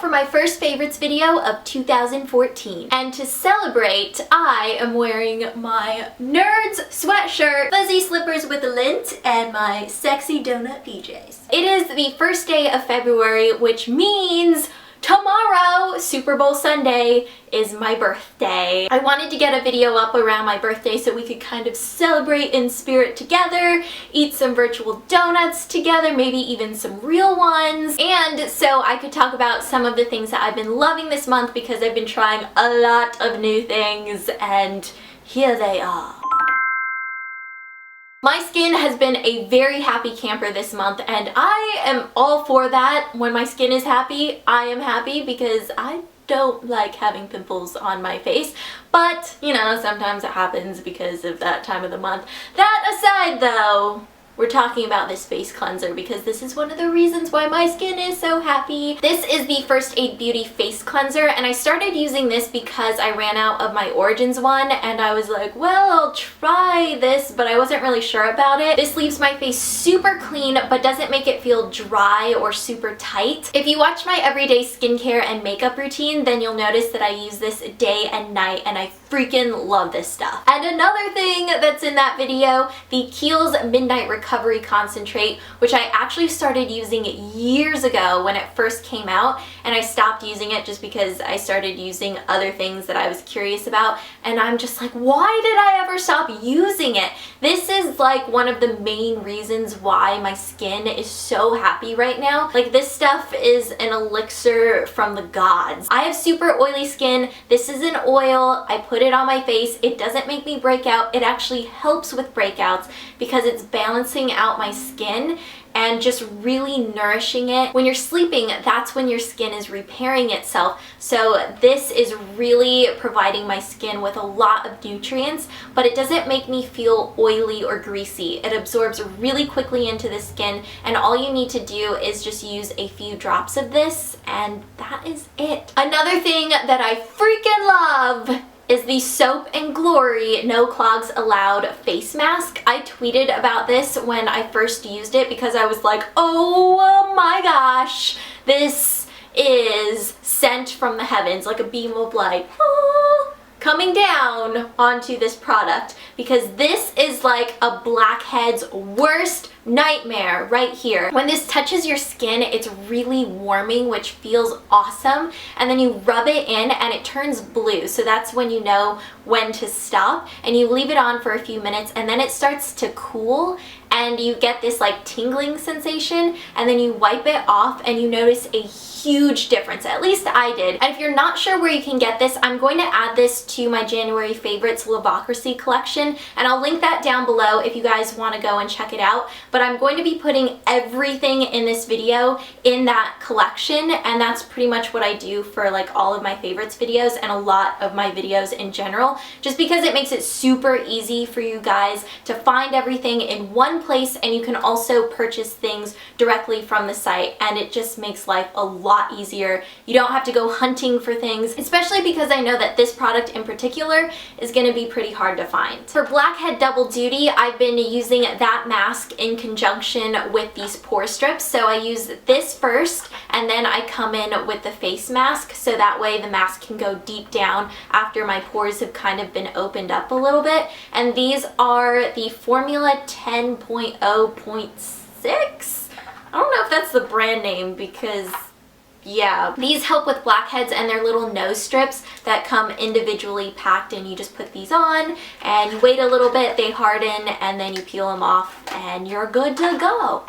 for my first favorites video of 2014. And to celebrate, I am wearing my Nerds sweatshirt, fuzzy slippers with a lint, and my sexy donut PJs. It is the first day of February, which means tomorrow, Super Bowl Sunday, is my birthday. I wanted to get a video up around my birthday so we could kind of celebrate in spirit together, eat some virtual donuts together, maybe even some real ones, and so I could talk about some of the things that I've been loving this month because I've been trying a lot of new things, and here they are. My skin has been a very happy camper this month, and I am all for that. When my skin is happy, I am happy because I don't like having pimples on my face, but you know, sometimes it happens because of that time of the month. That aside though, we're talking about this face cleanser because this is one of the reasons why my skin is so happy. This is the First Aid Beauty face cleanser, and I started using this because I ran out of my Origins one and I was like, well, I'll try this, but I wasn't really sure about it. This leaves my face super clean but doesn't make it feel dry or super tight. If you watch my everyday skincare and makeup routine, then you'll notice that I use this day and night, and I freaking love this stuff. And another thing that's in that video, the Kiehl's Midnight Recovery Concentrate, which I actually started using years ago when it first came out, and I stopped using it just because I started using other things that I was curious about, and I'm just like, why did I ever stop using it? This is like one of the main reasons why my skin is so happy right now. Like, this stuff is an elixir from the gods. I have super oily skin. This is an oil. I put it on my face. It doesn't make me break out. It actually helps with breakouts because it's balancing out my skin and just really nourishing it. When you're sleeping, that's when your skin is repairing itself. So this is really providing my skin with a lot of nutrients, but it doesn't make me feel oily or greasy. It absorbs really quickly into the skin, and all you need to do is just use a few drops of this, and that is it. Another thing that I freaking love is the Soap and Glory No Clogs Allowed face mask. I tweeted about this when I first used it because I was like, oh my gosh, this is sent from the heavens, like a beam of light coming down onto this product, because this is like a blackhead's worst nightmare right here. When this touches your skin, it's really warming, which feels awesome, and then you rub it in and it turns blue, so that's when you know when to stop, and you leave it on for a few minutes and then it starts to cool and you get this like tingling sensation, and then you wipe it off and you notice a huge difference. At least I did. And if you're not sure where you can get this, I'm going to add this to my January favorites Lipocracy collection, and I'll link that down below if you guys want to go and check it out. But I'm going to be putting everything in this video in that collection, and that's pretty much what I do for like all of my favorites videos and a lot of my videos in general, just because it makes it super easy for you guys to find everything in one place, and you can also purchase things directly from the site, and it just makes life a lot easier. You don't have to go hunting for things, especially because I know that this product in particular is going to be pretty hard to find. For Blackhead Double Duty, I've been using that mask in conjunction with these pore strips, so I use this first and then I come in with the face mask, so that way the mask can go deep down after my pores have kind of been opened up a little bit. And these are the Formula 10.0.6. I don't know if that's the brand name because yeah, these help with blackheads, and they're little nose strips that come individually packed, and you just put these on and you wait a little bit, they harden, and then you peel them off and you're good to go.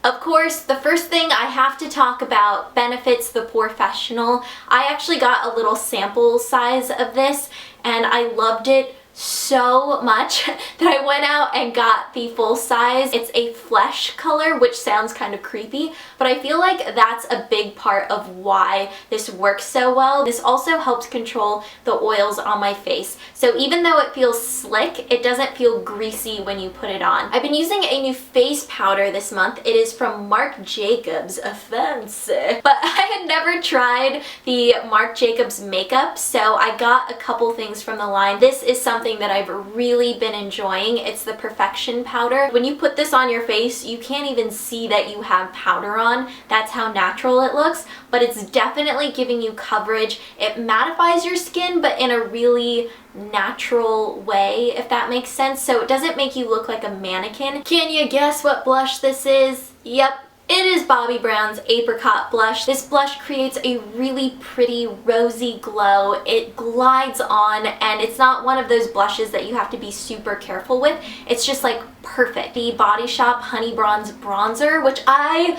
Of course, the first thing I have to talk about, Benefit's the POREfessional. I actually got a little sample size of this and I loved it so much that I went out and got the full size. It's a flesh color, which sounds kind of creepy, but I feel like that's a big part of why this works so well. This also helps control the oils on my face. So even though it feels slick, it doesn't feel greasy when you put it on. I've been using a new face powder this month. It is from Marc Jacobs, a fancy. But I had never tried the Marc Jacobs makeup, so I got a couple things from the line. This is something something that I've really been enjoying. It's the Perfection powder. When you put this on your face, you can't even see that you have powder on. That's how natural it looks, but it's definitely giving you coverage. It mattifies your skin, but in a really natural way, if that makes sense. So it doesn't make you look like a mannequin. Can you guess what blush this is? Yep. It is Bobbi Brown's Apricot blush. This blush creates a really pretty rosy glow. It glides on, and it's not one of those blushes that you have to be super careful with. It's just like perfect. The Body Shop Honey Bronze Bronzer, which I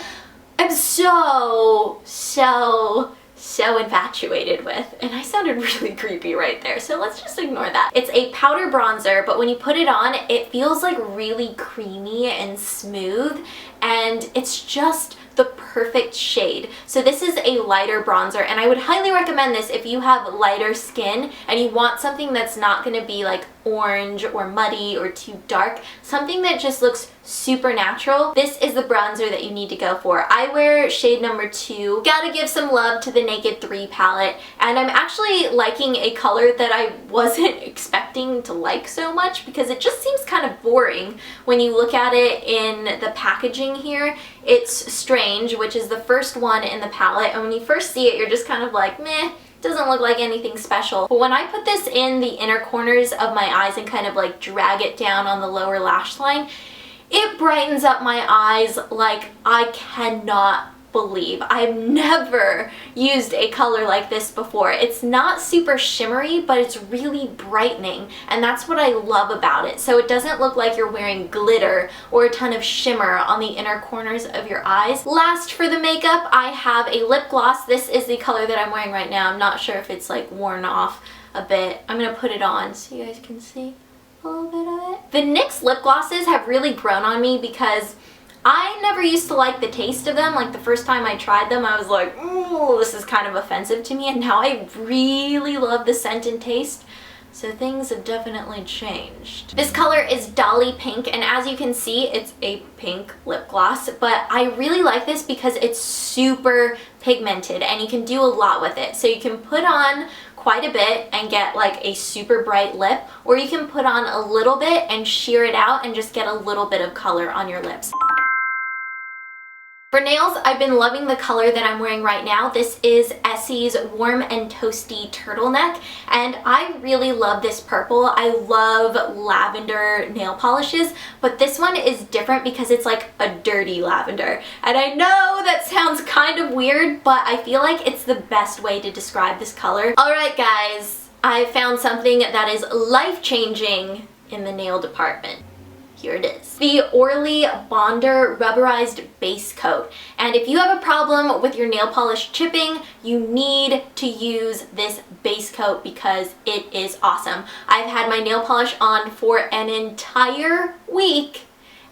am so infatuated with, and I sounded really creepy right there, so let's just ignore that. It's a powder bronzer, but when you put it on, it feels like really creamy and smooth, and it's just the perfect shade. So this is a lighter bronzer, and I would highly recommend this if you have lighter skin and you want something that's not going to be like orange or muddy or too dark, something that just looks super natural. This is the bronzer that you need to go for. I wear shade number 2. Gotta give some love to the Naked 3 palette, and I'm actually liking a color that I wasn't expecting to like so much because it just seems kind of boring when you look at it in the packaging here. It's Strange, which is the first one in the palette, and when you first see it, you're just kind of like, meh. Doesn't look like anything special. But when I put this in the inner corners of my eyes and kind of like drag it down on the lower lash line, it brightens up my eyes like I cannot believe. I've never used a color like this before. It's not super shimmery, but it's really brightening, and that's what I love about it. So it doesn't look like you're wearing glitter or a ton of shimmer on the inner corners of your eyes. Last, for the makeup, I have a lip gloss. This is the color that I'm wearing right now. I'm not sure if it's like worn off a bit. I'm gonna put it on so you guys can see a little bit of it. The NYX lip glosses have really grown on me because I never used to like the taste of them. Like the first time I tried them, I was like, ooh, this is kind of offensive to me, and now I really love the scent and taste. So things have definitely changed. This color is Dolly Pink, and as you can see, it's a pink lip gloss, but I really like this because it's super pigmented and you can do a lot with it. So you can put on quite a bit and get like a super bright lip, or you can put on a little bit and sheer it out and just get a little bit of color on your lips. For nails, I've been loving the color that I'm wearing right now. This is Essie's Warm and Toasty Turtleneck, and I really love this purple. I love lavender nail polishes, but this one is different because it's like a dirty lavender. And I know that sounds kind of weird, but I feel like it's the best way to describe this color. Alright guys, I found something that is life-changing in the nail department. Here it is. The Orly Bonder Rubberized Base Coat. And if you have a problem with your nail polish chipping, you need to use this base coat because it is awesome. I've had my nail polish on for an entire week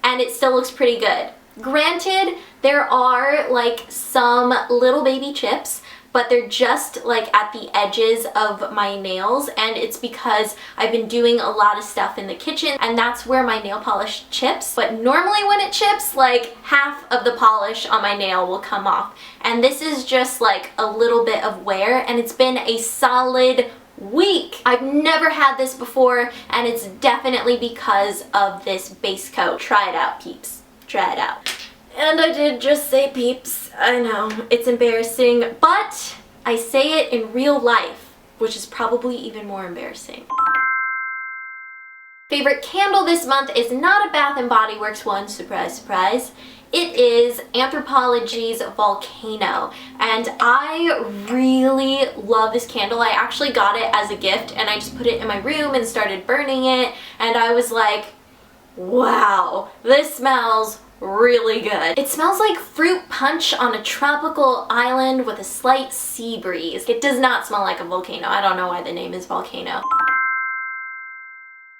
and it still looks pretty good. Granted, there are like some little baby chips, but they're just like at the edges of my nails, and it's because I've been doing a lot of stuff in the kitchen and that's where my nail polish chips. But normally when it chips, like half of the polish on my nail will come off, and this is just like a little bit of wear, and it's been a solid week. I've never had this before, and it's definitely because of this base coat. Try it out, peeps. Try it out. And I did just say peeps. I know, it's embarrassing, but I say it in real life, which is probably even more embarrassing. Favorite candle this month is not a Bath & Body Works one, surprise, surprise. It is Anthropologie's Volcano, and I really love this candle. I actually got it as a gift, and I just put it in my room and started burning it, and I was like, wow, this smells really good. It smells like fruit punch on a tropical island with a slight sea breeze. It does not smell like a volcano. I don't know why the name is Volcano.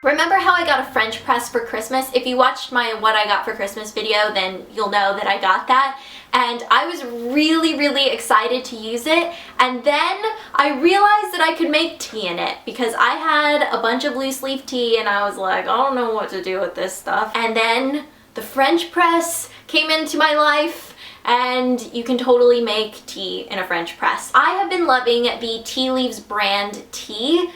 Remember how I got a French press for Christmas? If you watched my What I Got for Christmas video, then you'll know that I got that. And I was really excited to use it. And then I realized that I could make tea in it because I had a bunch of loose leaf tea and I was like, I don't know what to do with this stuff. And then the French press came into my life, and you can totally make tea in a French press. I have been loving the Tealeaves brand tea.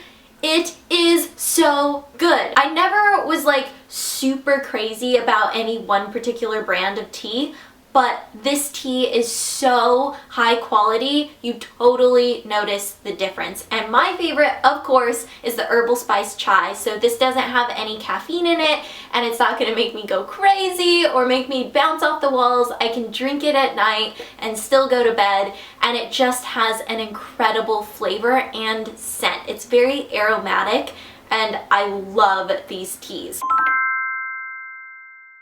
It is so good. I never was like super crazy about any one particular brand of tea, but this tea is so high quality, you totally notice the difference. And my favorite, of course, is the herbal spice chai. So this doesn't have any caffeine in it, and it's not gonna make me go crazy or make me bounce off the walls. I can drink it at night and still go to bed, and it just has an incredible flavor and scent. It's very aromatic, and I love these teas.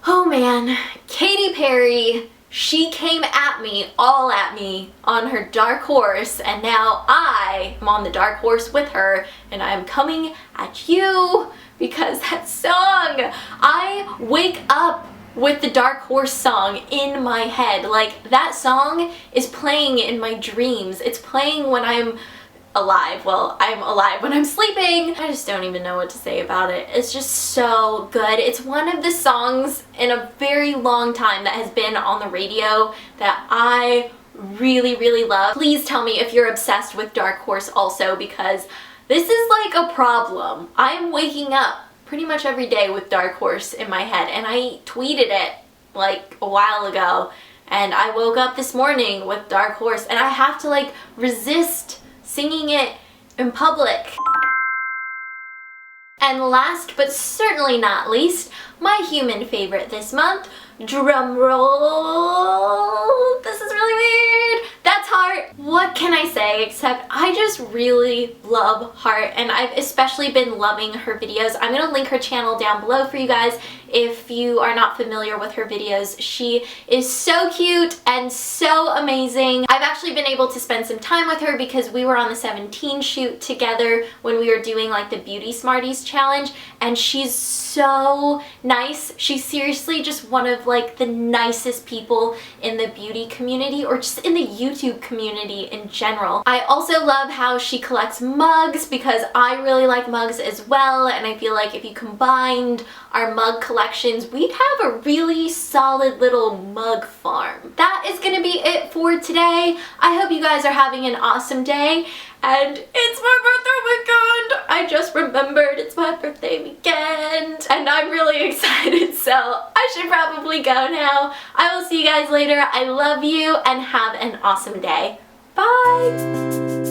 Oh man, Katy Perry, she came at me, all at me, on her dark horse, and now I am on the dark horse with her, and I'm coming at you because that song, I wake up with the Dark Horse song in my head. Like, that song is playing in my dreams. It's playing when I'm alive. Well, I'm alive when I'm sleeping. I just don't even know what to say about it. It's just so good. It's one of the songs in a very long time that has been on the radio that I really, really love. Please tell me if you're obsessed with Dark Horse also, because this is like a problem. I'm waking up pretty much every day with Dark Horse in my head, and I tweeted it like a while ago, and I woke up this morning with Dark Horse, and I have to like resist singing it in public. And last but certainly not least, my human favorite this month, drum roll, this is really weird, that's Heart. What can I say except I just really love Heart, and I've especially been loving her videos. I'm gonna link her channel down below for you guys if you are not familiar with her videos. She is so cute and so amazing. I've actually been able to spend some time with her because we were on the 17 shoot together when we were doing like the Beauty Smarties challenge, and she's so nice. She's seriously just one of like the nicest people in the beauty community, or just in the YouTube community in general. I also love how she collects mugs because I really like mugs as well, and I feel like if you combined our mug collections, we'd have a really solid little mug farm. That is gonna be it for today. I hope you guys are having an awesome day, and it's my birthday weekend! I just remembered it's my birthday weekend, and I'm really excited, so I should probably go now. I will see you guys later. I love you, and have an awesome day. Bye!